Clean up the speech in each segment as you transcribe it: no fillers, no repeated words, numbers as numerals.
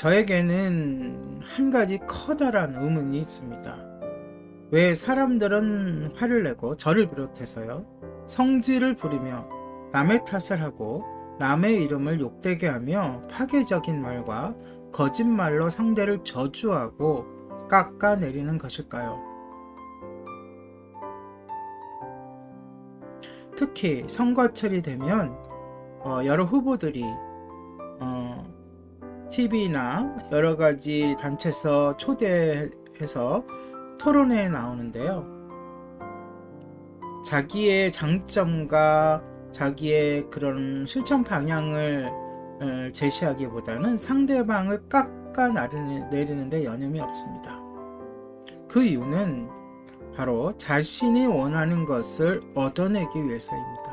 저에게는 한 가지 커다란 의문이 있습니다. 왜 사람들은 화를 내고 저를 비롯해서요, 성질을 부리며 남의 탓을 하고 남의 이름을 욕되게 하며 파괴적인 말과 거짓말로 상대를 저주하고 깎아내리는 것일까요? 특히 선거철이 되면 여러 후보들이 TV나 여러 가지 단체에서 초대해서 토론회에 나오는데요. 자기의 장점과 자기의 그런 실천 방향을 제시하기보다는 상대방을 깎아내리는 데 여념이 없습니다. 그 이유는 바로 자신이 원하는 것을 얻어내기 위해서입니다.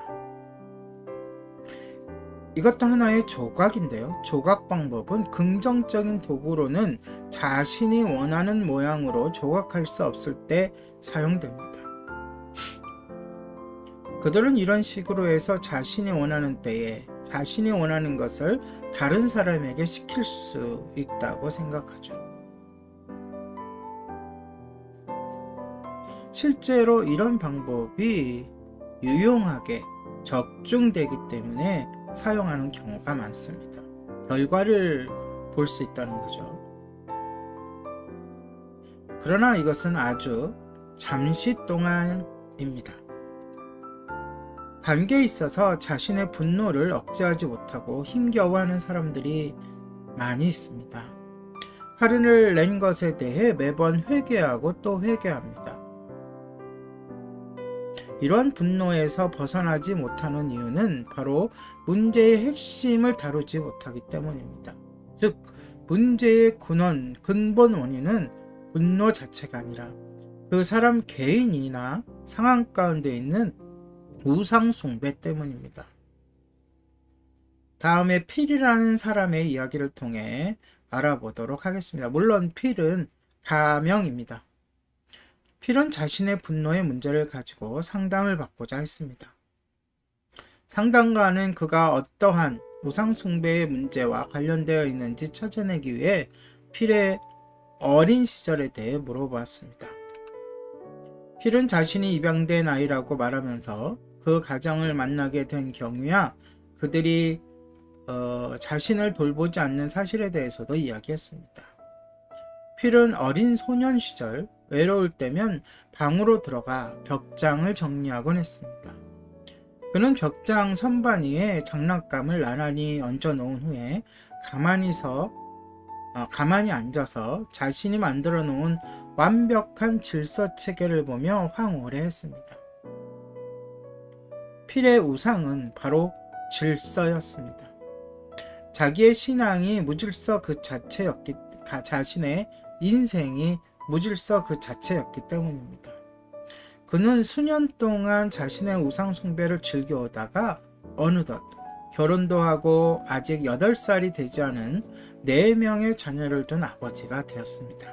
이것도 하나의 조각인데요. 조각 방법은 긍정적인 도구로는 자신이 원하는 모양으로 조각할 수 없을 때 사용됩니다. 그들은 이런 식으로 해서 자신이 원하는 때에 자신이 원하는 것을 다른 사람에게 시킬 수 있다고 생각하죠. 실제로 이런 방법이 유용하게 적중되기 때문에 사용하는 경우가 많습니다. 결과를 볼 수 있다는 거죠. 그러나 이것은 아주 잠시 동안입니다. 관계에 있어서 자신의 분노를 억제하지 못하고 힘겨워하는 사람들이 많이 있습니다. 화를 낸 것에 대해 매번 회개하고 또 회개합니다. 이러한 분노에서 벗어나지 못하는 이유는 바로 문제의 핵심을 다루지 못하기 때문입니다. 즉, 문제의 근본 원인은 분노 자체가 아니라 그 사람 개인이나 상황 가운데 있는 우상 숭배 때문입니다. 다음에 필이라는 사람의 이야기를 통해 알아보도록 하겠습니다. 물론 필은 가명입니다. 필은 자신의 분노의 문제를 가지고 상담을 받고자 했습니다. 상담가는 그가 어떠한 우상 숭배의 문제와 관련되어 있는지 찾아내기 위해 필의 어린 시절에 대해 물어보았습니다. 필은 자신이 입양된 아이라고 말하면서 그 가정을 만나게 된 경우야 그들이 자신을 돌보지 않는 사실에 대해서도 이야기했습니다. 필은 어린 소년 시절 외로울 때면 방으로 들어가 벽장을 정리하곤 했습니다. 그는 벽장 선반 위에 장난감을 나란히 얹어 놓은 후에 가만히 앉아서 자신이 만들어 놓은 완벽한 질서 체계를 보며 황홀해 했습니다. 필의 우상은 바로 질서였습니다. 자기의 신앙이 무질서 그 자체였기, 자신의 인생이 무질서 그 자체였기 때문입니다. 그는 수년 동안 자신의 우상 숭배를 즐겨오다가 어느덧 결혼도 하고 아직 8살이 되지 않은 4명의 자녀를 둔 아버지가 되었습니다.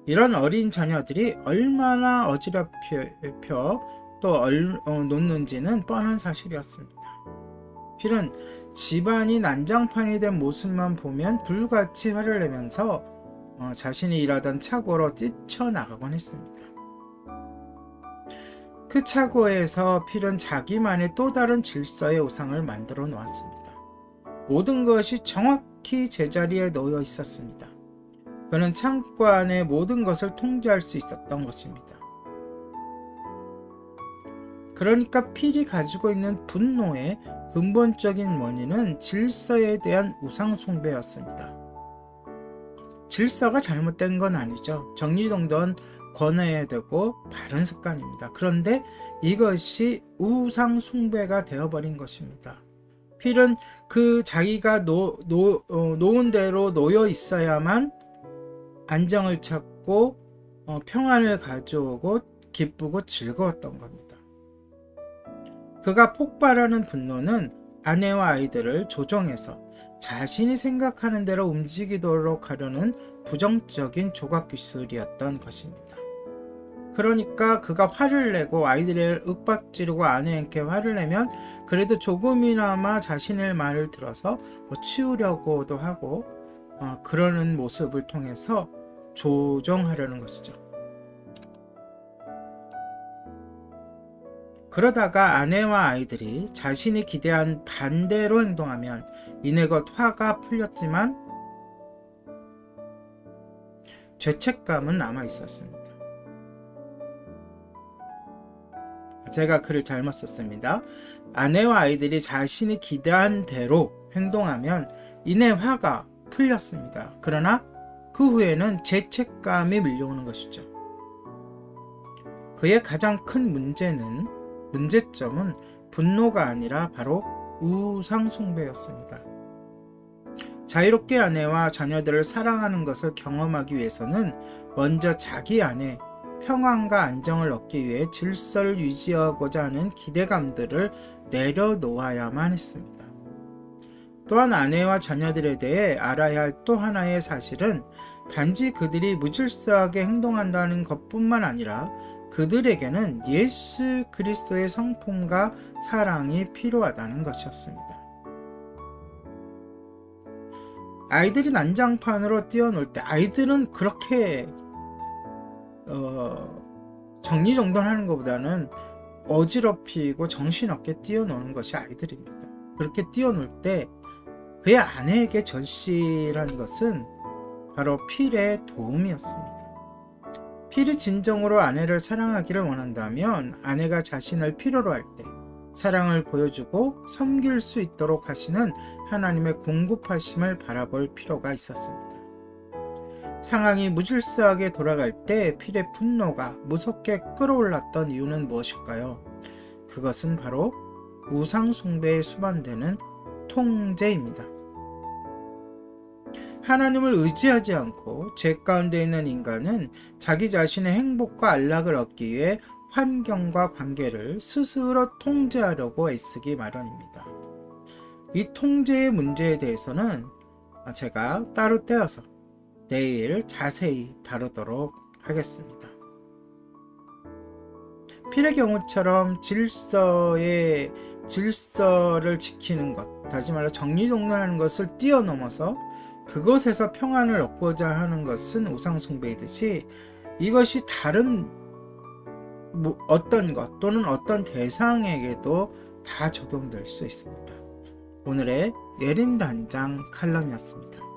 이런 어린 자녀들이 얼마나 어지럽혀 또 놓는지는 뻔한 사실이었습니다. 필은 집안이 난장판이 된 모습만 보면 불같이 화를 내면서 자신이 일하던 차고로 뛰쳐나가곤 했습니다. 그 차고에서 필은 자기만의 또 다른 질서의 우상을 만들어 놓았습니다. 모든 것이 정확히 제자리에 놓여 있었습니다. 그는 창고 안에 모든 것을 통제할 수 있었던 것입니다. 그러니까 필이 가지고 있는 분노의 근본적인 원인은 질서에 대한 우상 숭배였습니다. 질서가 잘못된 건 아니죠. 정리정돈 권해야 되고 바른 습관입니다. 그런데 이것이 우상 숭배가 되어버린 것입니다. 필은 그 자기가 놓은 대로 놓여 있어야만 안정을 찾고 평안을 가져오고 기쁘고 즐거웠던 겁니다. 그가 폭발하는 분노는 아내와 아이들을 조종해서 자신이 생각하는 대로 움직이도록 하려는 부정적인 조각 기술이었던 것입니다. 그러니까 그가 화를 내고 아이들을 윽박지르고 아내에게 화를 내면 그래도 조금이나마 자신의 말을 들어서 치우려고도 하고 그러는 모습을 통해서 조정하려는 것이죠. 그러다가 아내와 아이들이 자신이 기대한 반대로 행동하면 이내것 화가 풀렸지만 죄책감은 남아 있었습니다. 제가 글을 잘못 썼습니다. 아내와 아이들이 자신이 기대한 대로 행동하면 이내 화가 풀렸습니다. 그러나 그 후에는 죄책감이 밀려오는 것이죠. 그의 가장 큰 문제점은 분노가 아니라 바로 우상숭배였습니다. 자유롭게 아내와 자녀들을 사랑하는 것을 경험하기 위해서는 먼저 자기 안에 평안과 안정을 얻기 위해 질서를 유지하고자 하는 기대감들을 내려놓아야만 했습니다. 또한 아내와 자녀들에 대해 알아야 할 또 하나의 사실은 단지 그들이 무질서하게 행동한다는 것뿐만 아니라 그들에게는 예수 그리스도의 성품과 사랑이 필요하다는 것이었습니다. 아이들이 난장판으로 뛰어놀 때 아이들은 그렇게 정리정돈하는 것보다는 어지럽히고 정신없게 뛰어노는 것이 아이들입니다. 그렇게 뛰어놀 때 그의 아내에게 절실한 것은 바로 필의 도움이었습니다. 필이 진정으로 아내를 사랑하기를 원한다면 아내가 자신을 필요로 할 때 사랑을 보여주고 섬길 수 있도록 하시는 하나님의 공급하심을 바라볼 필요가 있었습니다. 상황이 무질서하게 돌아갈 때 필의 분노가 무섭게 끌어올랐던 이유는 무엇일까요? 그것은 바로 우상숭배에 수반되는 통제입니다. 하나님을 의지하지 않고 죄 가운데 있는 인간은 자기 자신의 행복과 안락을 얻기 위해 환경과 관계를 스스로 통제하려고 애쓰기 마련입니다. 이 통제의 문제에 대해서는 제가 따로 떼어서 내일 자세히 다루도록 하겠습니다. 필의 경우처럼 질서를 지키는 것, 다시 말해 정리정돈하는 것을 뛰어넘어서 그것에서 평안을 얻고자 하는 것은 우상숭배이듯이 이것이 다른 어떤 것 또는 어떤 대상에게도 다 적용될 수 있습니다. 오늘의 예림단장 칼럼이었습니다.